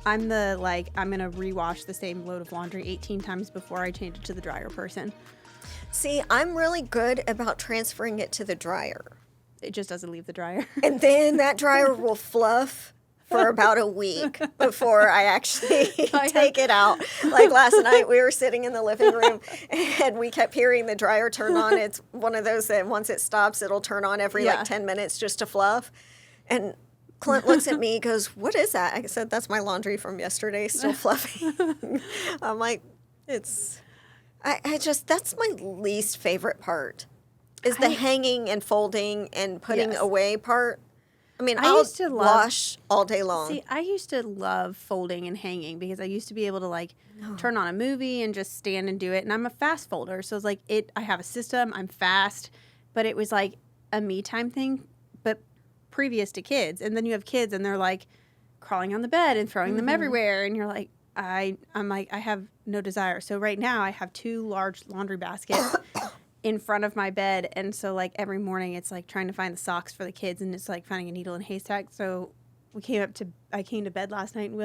I'm the, like, I'm going to rewash the same load of laundry 18 times before I change it to the dryer person. See, I'm really good about transferring it to the dryer. It just doesn't leave the dryer. And then that dryer will fluff for about a week before I actually take it out. Like last night, we were sitting in the living room and we kept hearing the dryer turn on. It's one of those that once it stops, it'll turn on every like 10 minutes just to fluff. And Clint looks at me, goes, "What is that?" I said, "That's my laundry from yesterday, still fluffy." I'm like, I just, that's my least favorite part, is the hanging and folding and putting away part. I mean, I'll wash all day long. See, I used to love folding and hanging because I used to be able to, like, turn on a movie and just stand and do it. And I'm a fast folder. So it's like, I have a system. I'm fast. But it was like a me time thing, but previous to kids. And then you have kids and they're like crawling on the bed and throwing them everywhere. And you're like, I'm like, I have no desire. So right now I have 2 large laundry baskets in front of my bed, and so like every morning it's like trying to find the socks for the kids, and it's like finding a needle in a haystack. So I came to bed last night, and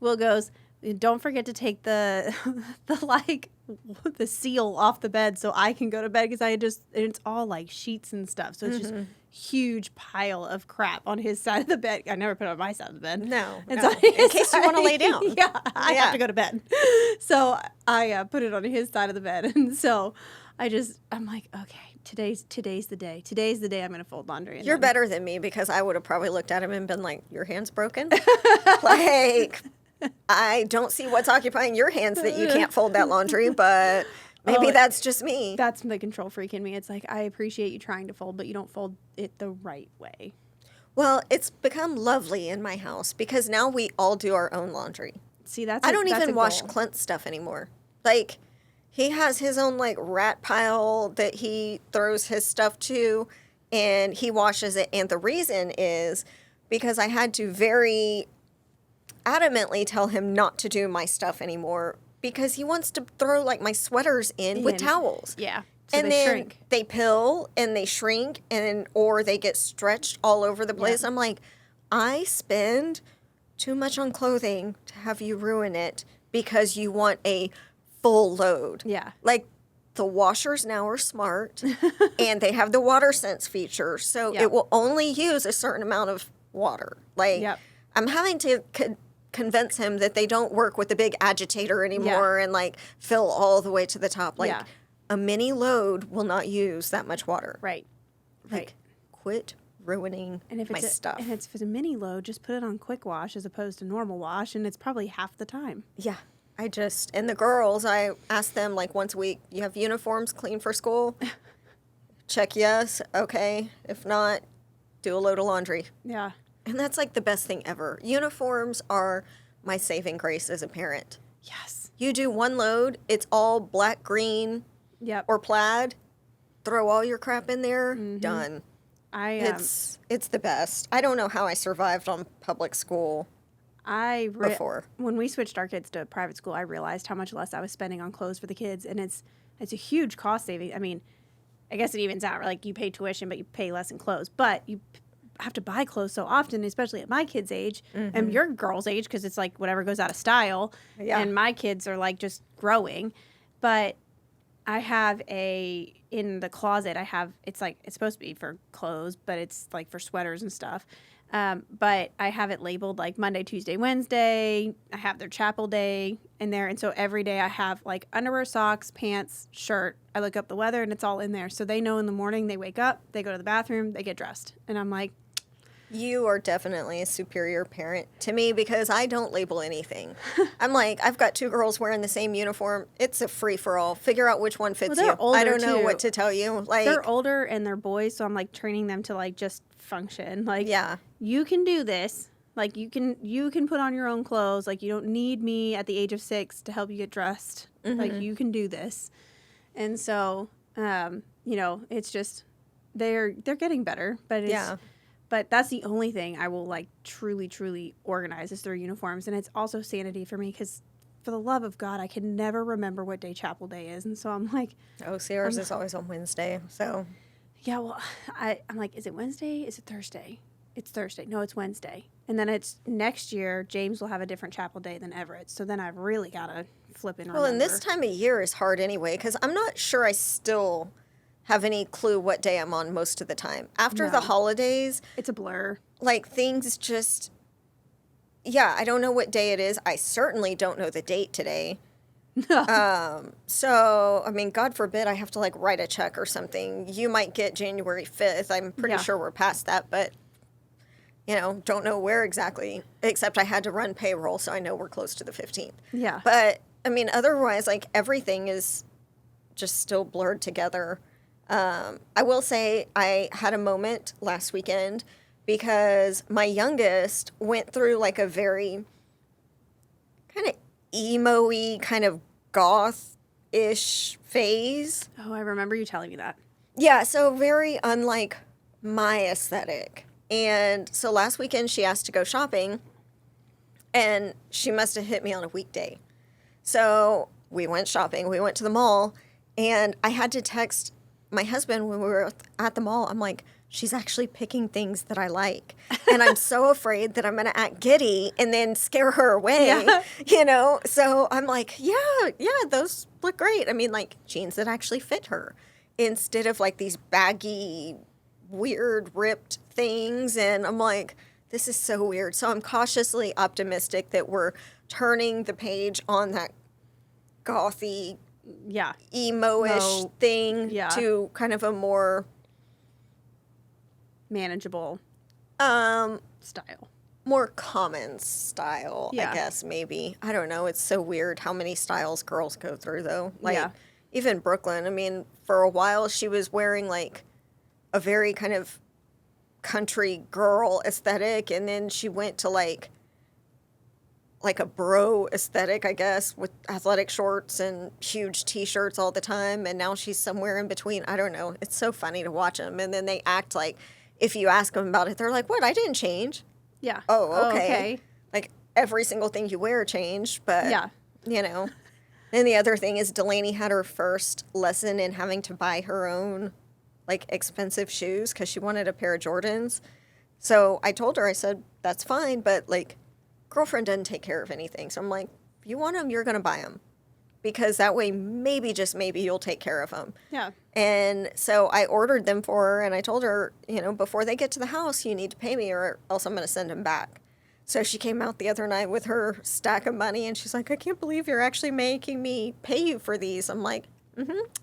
Will goes, "Don't forget to take the the seal off the bed so I can go to bed," because it's all like sheets and stuff, so it's just huge pile of crap on his side of the bed. I never put it on my side of the bed. No, in case you want to lay down. Yeah, I have to go to bed, so I put it on his side of the bed, and so I'm like, okay, today's the day. Today's the day I'm going to fold laundry. You're better than me, because I would have probably looked at him and been like, "Your hand's broken?" Like, I don't see what's occupying your hands that you can't fold that laundry, but maybe that's just me. That's the control freak in me. It's like, I appreciate you trying to fold, but you don't fold it the right way. Well, it's become lovely in my house because now we all do our own laundry. See, I don't even wash Clint's stuff anymore. Like, he has his own, like, rat pile that he throws his stuff to, and he washes it. And the reason is because I had to very adamantly tell him not to do my stuff anymore, because he wants to throw, like, my sweaters in with towels. Yeah. So and they then shrink. They pill and they shrink, or they get stretched all over the place. Yeah. I'm like, I spend too much on clothing to have you ruin it because you want a full load. Yeah. Like, the washers now are smart and they have the water sense feature. So it will only use a certain amount of water. Like, I'm having to convince him that they don't work with the big agitator anymore and, like, fill all the way to the top. Like, a mini load will not use that much water. Right. Like, quit ruining my stuff. And if it's a mini load, just put it on quick wash as opposed to normal wash, and it's probably half the time. Yeah. And the girls, I ask them, like, once a week, "You have uniforms clean for school?" Check yes. Okay. If not, do a load of laundry. Yeah. And that's, like, the best thing ever. Uniforms are my saving grace as a parent. Yes. You do one load, it's all black, green, or plaid. Throw all your crap in there, done. It's the best. I don't know how I survived on public school. Before. When we switched our kids to private school, I realized how much less I was spending on clothes for the kids, and it's a huge cost saving. I mean, I guess it evens out. Like, you pay tuition, but you pay less in clothes. But you have to buy clothes so often, especially at my kids' age and your girl's age, because it's like whatever goes out of style. Yeah. And my kids are like just growing. But I have in the closet, it's supposed to be for clothes, but it's like for sweaters and stuff. But I have it labeled like Monday, Tuesday, Wednesday. I have their chapel day in there. And so every day I have like underwear, socks, pants, shirt. I look up the weather and it's all in there. So they know in the morning they wake up, they go to the bathroom, they get dressed. And I'm like, you are definitely a superior parent to me, because I don't label anything. I'm like, I've got 2 girls wearing the same uniform. It's a free-for-all. Figure out which one fits you. I don't know what to tell you. Like, they're older and they're boys, so I'm like training them to like just function. Like, you can do this. Like, you can put on your own clothes. Like, you don't need me at the age of 6 to help you get dressed. Like, you can do this. And so, it's just they're getting better, but But that's the only thing I will, like, truly, truly organize is their uniforms. And it's also sanity for me because, for the love of God, I can never remember what day chapel day is. And so I'm like... Oh, Sierra's is always on Wednesday, so... Yeah, well, I'm like, is it Wednesday? Is it Thursday? It's Thursday. No, it's Wednesday. And then it's next year, James will have a different chapel day than Everett. So then I've really got to flip and remember. Well, and this time of year is hard anyway, because I'm not sure I still have any clue what day I'm on most of the time. After the holidays, it's a blur. Like, things just, yeah, I don't know what day it is. I certainly don't know the date today. So, I mean, God forbid I have to, like, write a check or something. You might get January 5th. I'm pretty sure we're past that, but, you know, don't know where exactly, except I had to run payroll, so I know we're close to the 15th. Yeah. But, I mean, otherwise, like, everything is just still blurred together. I will say I had a moment last weekend because my youngest went through, like, a very kind of emo-y, kind of goth-ish phase. Oh, I remember you telling me that. Yeah, so very unlike my aesthetic. And so last weekend she asked to go shopping, and she must have hit me on a weekday. So we went shopping. We went to the mall, and I had to text my husband when we were at the mall. I'm like, she's actually picking things that I like. And I'm so afraid that I'm going to act giddy and then scare her away, you know? So I'm like, yeah, those look great. I mean, like, jeans that actually fit her instead of, like, these baggy, weird, ripped things. And I'm like, this is so weird. So I'm cautiously optimistic that we're turning the page on that gothy, emo-ish thing to kind of a more manageable style. More common style, I guess, maybe. I don't know. It's so weird how many styles girls go through, though. Like, even Brooklyn, I mean, for a while she was wearing, like, a very kind of country girl aesthetic, and then she went to, like a bro aesthetic, I guess, with athletic shorts and huge T-shirts all the time, and now she's somewhere in between. I don't know. It's so funny to watch them, and then they act like, if you ask them about it, they're like, what, I didn't change. Yeah. Oh, okay. Like, every single thing you wear changed, but, you know. And the other thing is Delaney had her first lesson in having to buy her own, like, expensive shoes because she wanted a pair of Jordans. So I told her, I said, that's fine, but, like, girlfriend doesn't take care of anything. So I'm like, if you want them, you're going to buy them. Because that way, maybe, just maybe, you'll take care of them. Yeah. And so I ordered them for her, and I told her, you know, before they get to the house, you need to pay me or else I'm going to send them back. So she came out the other night with her stack of money, and she's like, I can't believe you're actually making me pay you for these. I'm like,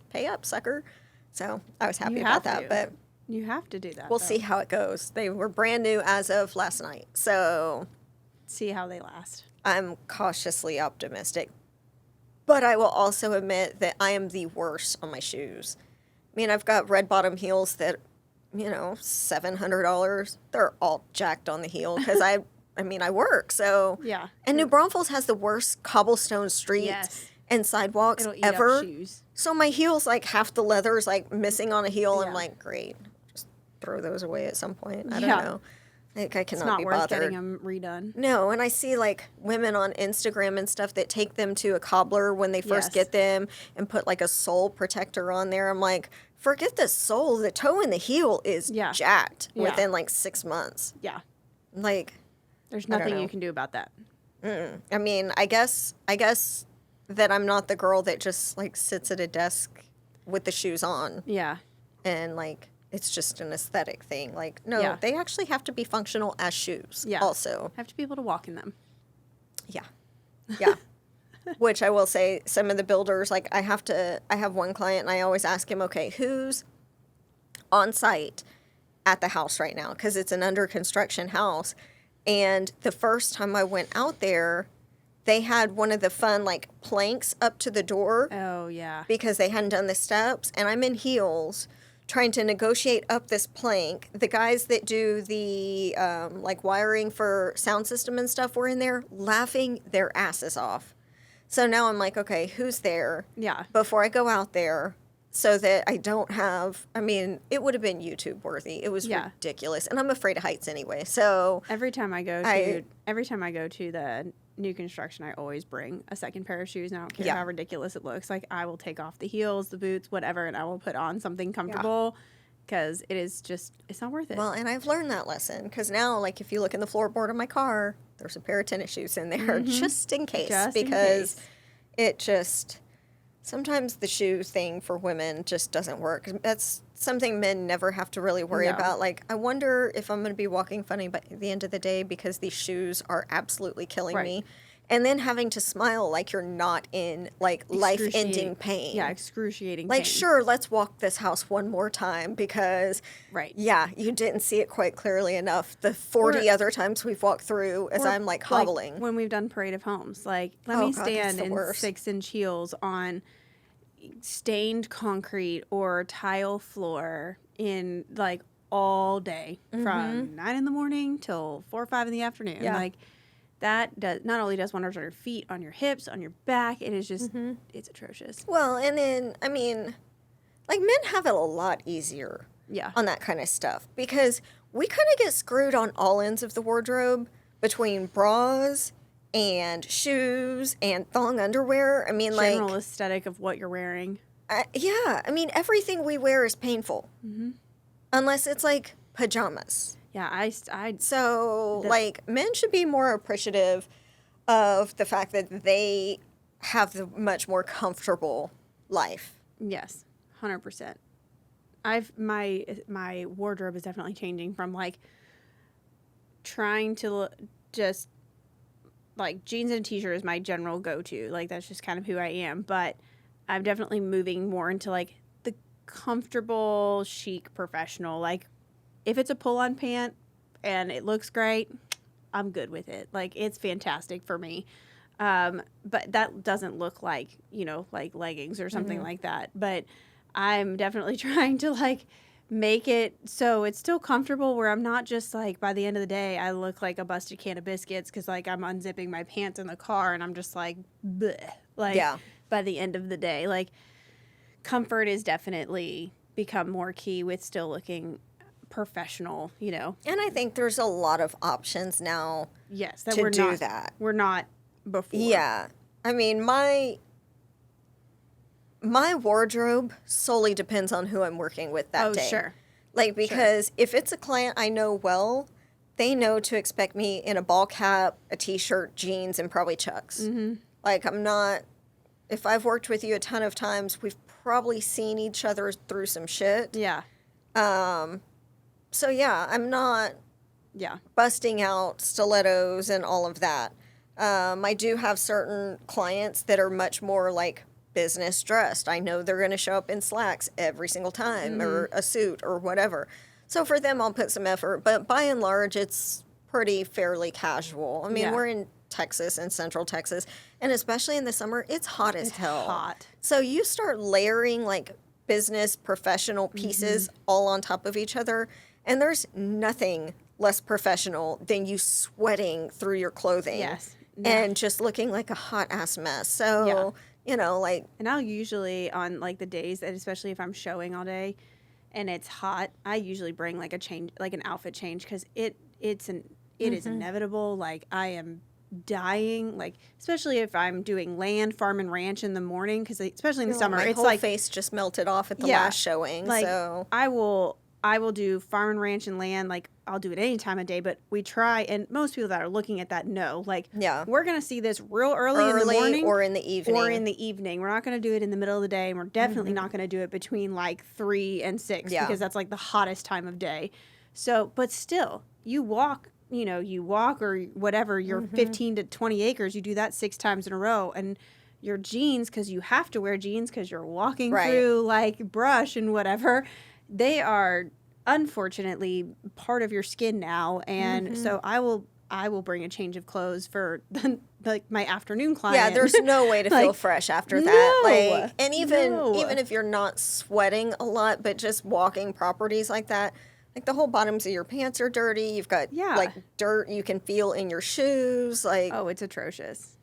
pay up, sucker. So I was happy about that. But you have to do that. We'll see how it goes. They were brand new as of last night. So see how they last. I'm cautiously optimistic. But I will also admit that I am the worst on my shoes. I mean, I've got red bottom heels that, you know, $700. They're all jacked on the heel because I mean, I work. So yeah. And New Braunfels has the worst cobblestone streets and sidewalks ever. Shoes. So my heels, like, half the leather's like missing on a heel. I'm like, great, just throw those away at some point. I don't know. Like, I cannot be bothered. It's not worth getting them redone. No, and I see, like, women on Instagram and stuff that take them to a cobbler when they first get them and put, like, a sole protector on there. I'm like, forget the sole. The toe and the heel is jacked within, like, 6 months. Yeah. Like, there's nothing you can do about that. I mean, I guess that I'm not the girl that just, like, sits at a desk with the shoes on. Yeah. And, like, it's just an aesthetic thing. Like, no, they actually have to be functional as shoes also. Have to be able to walk in them. Yeah. Yeah. Which I will say, some of the builders, like, I have one client and I always ask him, okay, who's on site at the house right now? Because it's an under construction house. And the first time I went out there, they had one of the fun, like, planks up to the door. Oh, yeah. Because they hadn't done the steps. And I'm in heels trying to negotiate up this plank. The guys that do the, like, wiring for sound system and stuff were in there laughing their asses off. So now I'm like, okay, who's there? Yeah. Before I go out there, so that I don't have, I mean, it would have been YouTube worthy. It was ridiculous. And I'm afraid of heights anyway. So every time I go to the new construction, I always bring a second pair of shoes, and I don't care how ridiculous it looks. Like, I will take off the heels, the boots, whatever, and I will put on something comfortable because it's not worth it. Well, and I've learned that lesson because now, like, if you look in the floorboard of my car, there's a pair of tennis shoes in there just in case. Because it just, sometimes the shoe thing for women just doesn't work. That's something men never have to really worry about. Like, I wonder if I'm going to be walking funny by the end of the day because these shoes are absolutely killing me. And then having to smile like you're not in, like, life-ending pain. Yeah, excruciating like, pain. sure, let's walk this house one more time because, yeah, you didn't see it quite clearly enough the 40 other times we've walked through as I'm, like, hobbling. Like when we've done Parade of Homes. Like, let me stand in 6-inch heels on stained concrete or tile floor in, like, all day from 9 in the morning till 4 or 5 in the afternoon. Yeah. Like, that does not only does wonders on your feet, on your hips, on your back. It is just, it's atrocious. Well, and then, I mean, like, men have it a lot easier on that kind of stuff because we kind of get screwed on all ends of the wardrobe between bras and shoes and thong underwear. I mean, General like, aesthetic of what you're wearing. Yeah. I mean, everything we wear is painful unless it's, like, pajamas. Yeah, like, men should be more appreciative of the fact that they have the much more comfortable life. Yes, 100%. My wardrobe is definitely changing from, like, trying to just, like, jeans and a t-shirt is my general go-to. Like, that's just kind of who I am. But I'm definitely moving more into, like, the comfortable, chic, professional, like, if it's a pull-on pant and it looks great, I'm good with it. Like, it's fantastic for me. But that doesn't look like, like leggings or something like that. But I'm definitely trying to, like, make it so it's still comfortable where I'm not just, like, by the end of the day, I look like a busted can of biscuits because, like, I'm unzipping my pants in the car and I'm just, like, bleh. Like, by the end of the day. Like, comfort is definitely become more key with still looking professional, And I think there's a lot of options now. Yes, that we're do that. We're not before. Yeah, I mean my wardrobe solely depends on who I'm working with that day. Oh, sure. Like, because if it's a client I know well, they know to expect me in a ball cap, a t-shirt, jeans, and probably Chucks. Like, I'm not. If I've worked with you a ton of times, we've probably seen each other through some shit. Yeah. So, yeah, I'm not busting out stilettos and all of that. I do have certain clients that are much more, like, business dressed. I know they're going to show up in slacks every single time or a suit or whatever. So, for them, I'll put some effort. But by and large, it's pretty fairly casual. I mean, we're in Texas and Central Texas, and especially in the summer, it's hot as hell. Hot. So, you start layering, like, business, professional pieces all on top of each other. And there's nothing less professional than you sweating through your clothing. Yes. And just looking like a hot-ass mess. So, like... And I'll usually, on, like, the days, that especially if I'm showing all day and it's hot, I usually bring, like, an outfit change because it is inevitable. Like, I am dying, like, especially if I'm doing land, farm, and ranch in the morning because especially in the summer, it's whole like... face just melted off at the last showing. Like, so... I will do farm and ranch and land, like, I'll do it any time of day, but we try, and most people that are looking at that know, like, we're going to see this real early in the morning. Or in the evening. We're not going to do it in the middle of the day, and we're definitely not going to do it between, like, 3 and 6, because that's, like, the hottest time of day. So, but still, you walk or whatever, your 15 to 20 acres, you do that 6 times in a row, and your jeans, because you have to wear jeans because you're walking through, like, brush and whatever, they are unfortunately part of your skin now, and so I will bring a change of clothes for like my afternoon client. Yeah, there's no way to feel fresh after that. Like, and even if you're not sweating a lot, but just walking properties like that, like the whole bottoms of your pants are dirty. You've got like dirt you can feel in your shoes. Like, oh, it's atrocious.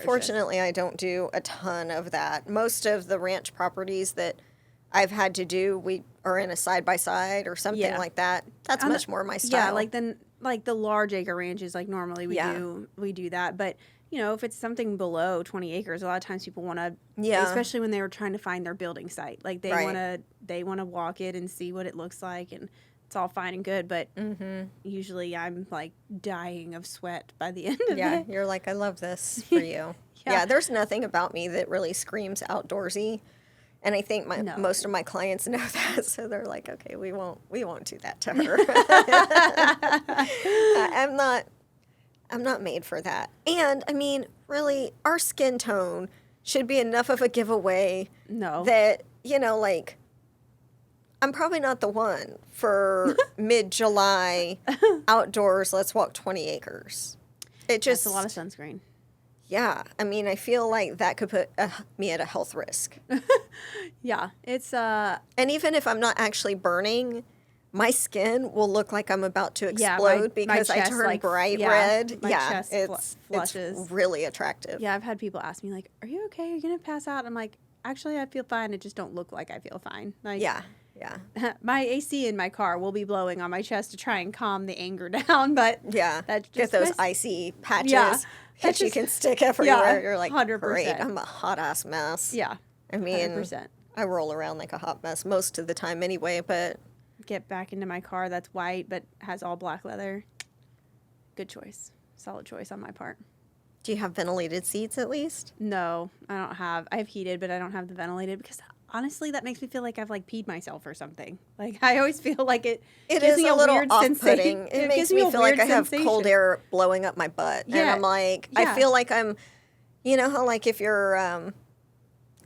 Fortunately, I don't do a ton of that. Most of the ranch properties that I've had to do, we are in a side-by-side or something like that. That's much more my style. Yeah, like the large acre ranches, like normally we do that. But you know, if it's something below 20 acres, a lot of times people want to, especially when they were trying to find their building site. Like they want to walk it and see what it looks like, and it's all fine and good. But usually I'm like dying of sweat by the end of it. Yeah, you're like, I love this for you. Yeah, there's nothing about me that really screams outdoorsy. And I think most of my clients know that, so they're like, okay, we won't do that to her. I'm not made for that. And I mean, really, our skin tone should be enough of a giveaway that, you know, like, I'm probably not the one for mid-July outdoors, let's walk 20 acres. It just, that's a lot of sunscreen. Yeah, I mean, I feel like that could put me at a health risk. Yeah, it's and even if I'm not actually burning, my skin will look like I'm about to explode because I turn like, bright red. My chest flushes. It's really attractive. Yeah, I've had people ask me like, "Are you okay? Are you gonna pass out?" I'm like, "Actually, I feel fine. It just don't look like I feel fine." Like, yeah. My AC in my car will be blowing on my chest to try and calm the anger down, but that's just get those icy patches that you can stick everywhere. Yeah, you're like, 100%. Great, I'm a hot ass mess. Yeah, I mean, 100%. I roll around like a hot mess most of the time anyway, but get back into my car that's white but has all black leather. Good choice, solid choice on my part. Do you have ventilated seats at least? No, I don't have. I have heated, but I don't have the ventilated because honestly, that makes me feel like I've like peed myself or something. Like I always feel like it gives is me a little weird off-putting. It makes me feel like I have cold air blowing up my butt, and I'm like, I feel like I'm, you know how like if you're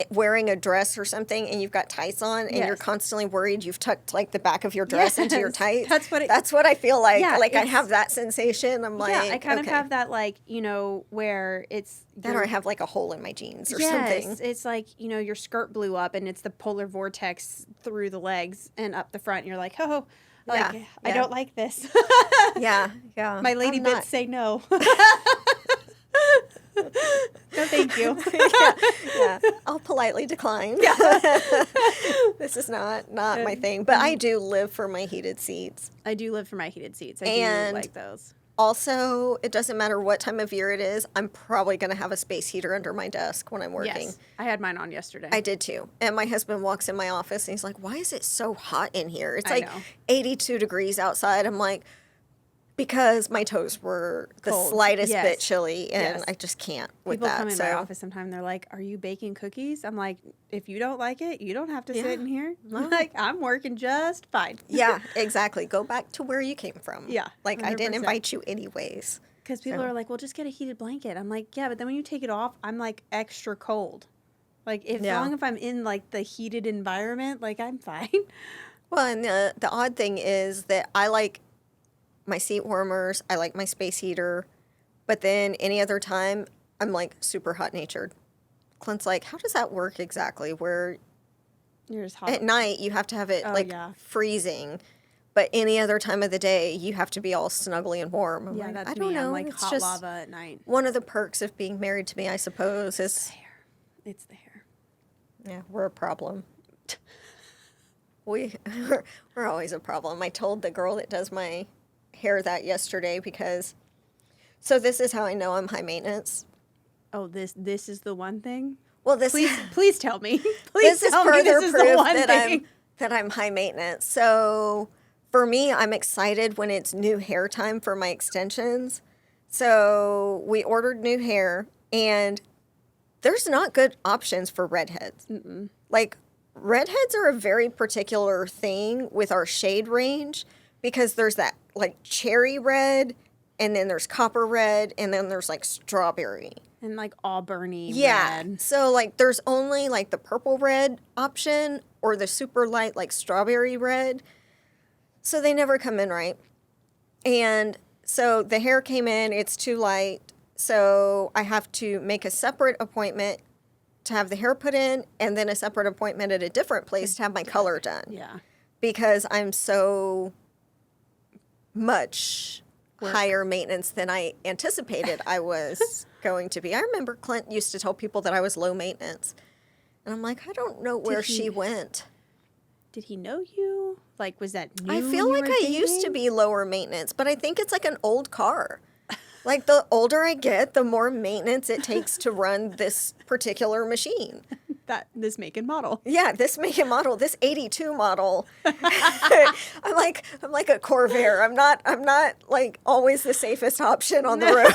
wearing a dress or something and you've got tights on and you're constantly worried you've tucked like the back of your dress into your tights. That's what I feel like. Yeah, like I have that sensation. I'm like, I kind of have that like, you know, where it's that or I have like a hole in my jeans or something. It's like, you know, your skirt blew up and it's the polar vortex through the legs and up the front. And you're like, oh, like I don't like this. yeah. My lady bits say no. No, thank you. I'll politely decline. This is not my thing. But I do live for my heated seats. I do live for my heated seats. I do like those. Also, it doesn't matter what time of year it is, I'm probably going to have a space heater under my desk when I'm working. Yes, I had mine on yesterday. I did too. And my husband walks in my office and he's like, why is it so hot in here? It's like 82 degrees outside. I'm like, because my toes were the slightest bit chilly, and I just can't with that. People come in my office sometimes, they're like, are you baking cookies? I'm like, if you don't like it, you don't have to sit in here. No. Like, I'm working just fine. Yeah, exactly. Go back to where you came from. Yeah. Like, 100%. I didn't invite you anyways. Because people are like, well, just get a heated blanket. I'm like, yeah, but then when you take it off, I'm like extra cold. Like, as long as I'm in like the heated environment, like, I'm fine. Well, and the odd thing is that I like my seat warmers, I like my space heater, but then any other time, I'm like super hot natured. Clint's like, how does that work exactly? Where you're just hot at night, you have to have it freezing, but any other time of the day, you have to be all snuggly and warm. I'm like, that's I don't know. I'm like it's hot just lava at night. One of the perks of being married to me, I suppose, is it's the hair. Yeah, we're a problem. We're always a problem. I told the girl that does my hair that yesterday because this is how I know I'm high maintenance. Oh, this is the one thing? Well, please tell me. This is further proof that I'm high maintenance. So for me, I'm excited when it's new hair time for my extensions. So we ordered new hair, and there's not good options for redheads. Mm-mm. Like, redheads are a very particular thing with our shade range because there's that like cherry red, and then there's copper red, and then there's like strawberry. And like auburny red. So like there's only like the purple red option or the super light like strawberry red. So they never come in right. And so the hair came in, it's too light. So I have to make a separate appointment to have the hair put in, and then a separate appointment at a different place to have my color done. Yeah. Because I'm so much higher maintenance than I anticipated I was going to be. I remember Clint used to tell people that I was low maintenance. And I'm like, I don't know where she went. Did he know you? Like, was that new? I feel like I used to be lower maintenance, but I think it's like an old car. Like, the older I get, the more maintenance it takes to run this particular machine. This make and model. Yeah, this make and model, this 82 model. I'm like a Corvair. I'm not like always the safest option on the road.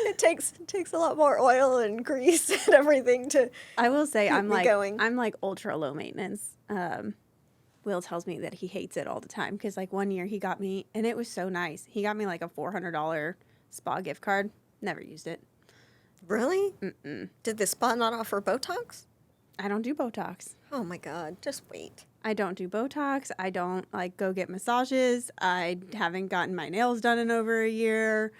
It takes a lot more oil and grease and everything to. I will say I'm going. like ultra low maintenance. Will tells me that he hates it all the time because like one year he got me, and it was so nice. He got me like a $400 spa gift card. Never used it. Really? Mm-mm. Did the spa not offer Botox? I don't do Botox. Oh my God! Just wait. I don't do Botox. I don't like go get massages. I haven't gotten my nails done in over a year.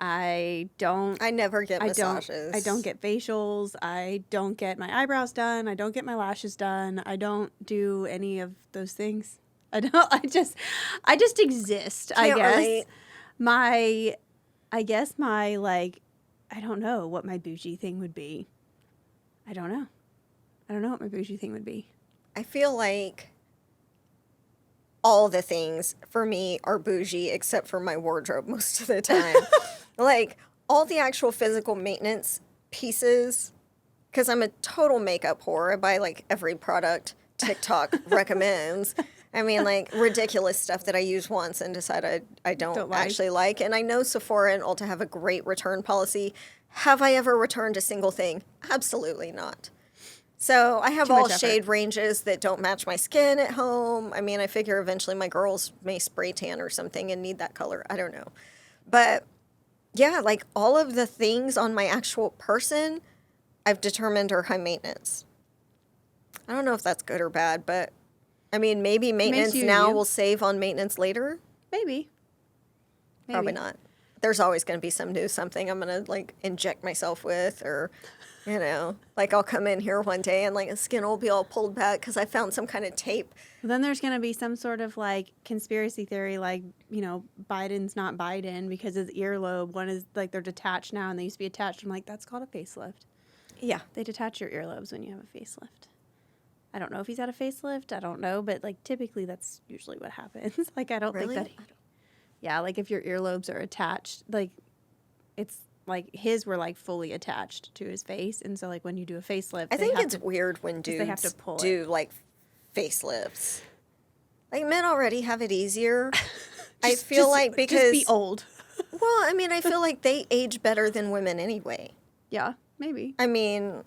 I never get massages. I don't get facials. I don't get my eyebrows done. I don't get my lashes done. I don't do any of those things. I just exist, Can't I guess. relate. My like, I don't know what my bougie thing would be. I don't know what my bougie thing would be. I feel like all the things for me are bougie except for my wardrobe most of the time. Like, all the actual physical maintenance pieces, because I'm a total makeup whore. I buy, like, every product TikTok recommends. I mean, like, ridiculous stuff that I use once and decide I don't actually like. And I know Sephora and Ulta have a great return policy. Have I ever returned a single thing? Absolutely not. So I have all shade ranges that don't match my skin at home. I mean, I figure eventually my girls may spray tan or something and need that color. I don't know. But yeah, like all of the things on my actual person, I've determined are high maintenance. I don't know if that's good or bad, but I mean, maybe maintenance now will save on maintenance later. Maybe. Probably not. There's always going to be some new something I'm going to like inject myself with, or, you know, like I'll come in here one day and like the skin will be all pulled back because I found some kind of tape. Then there's going to be some sort of like conspiracy theory, like, you know, Biden's not Biden because his earlobe, one is like they're detached now and they used to be attached. I'm like, that's called a facelift. Yeah. They detach your earlobes when you have a facelift. I don't know if he's had a facelift. I don't know. But like typically that's usually what happens. Like I don't think that. Yeah. Like if your earlobes are attached, like it's like his were like fully attached to his face. And so like when you do a facelift, I think it's weird when dudes they have to pull do like facelifts. Like men already have it easier. I feel like because just be old. Well, I mean, I feel like they age better than women anyway. Yeah, maybe. I mean,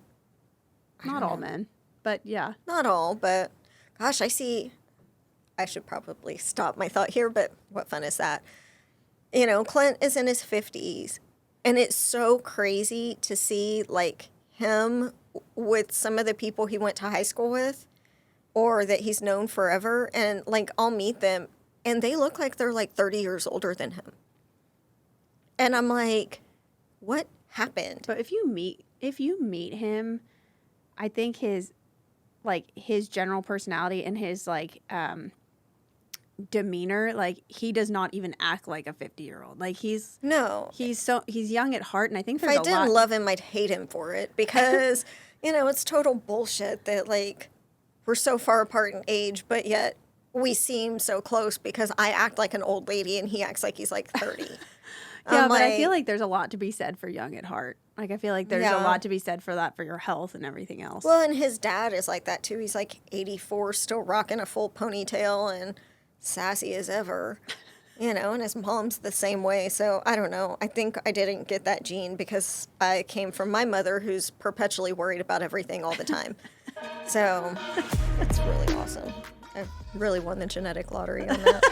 not all men, but yeah. Not all, but gosh, I should probably stop my thought here, but what fun is that? You know, Clint is in his 50s, and it's so crazy to see like him with some of the people he went to high school with or that he's known forever, and like I'll meet them and they look like they're like 30 years older than him. And I'm like, what happened? But if you meet him, I think his general personality and his like demeanor, like he does not even act like a 50-year-old. Like he's young at heart, and I think if I didn't love him, I'd hate him for it because you know it's total bullshit that like we're so far apart in age, but yet we seem so close because I act like an old lady and he acts like he's like 30. Yeah, but I feel like there's a lot to be said for young at heart. Like, I feel like there's a lot to be said for that, for your health and everything else. Well, and his dad is like that, too. He's like 84, still rocking a full ponytail and sassy as ever, you know, and his mom's the same way. So, I don't know. I think I didn't get that gene because I came from my mother who's perpetually worried about everything all the time. So, that's really awesome. I really won the genetic lottery on that.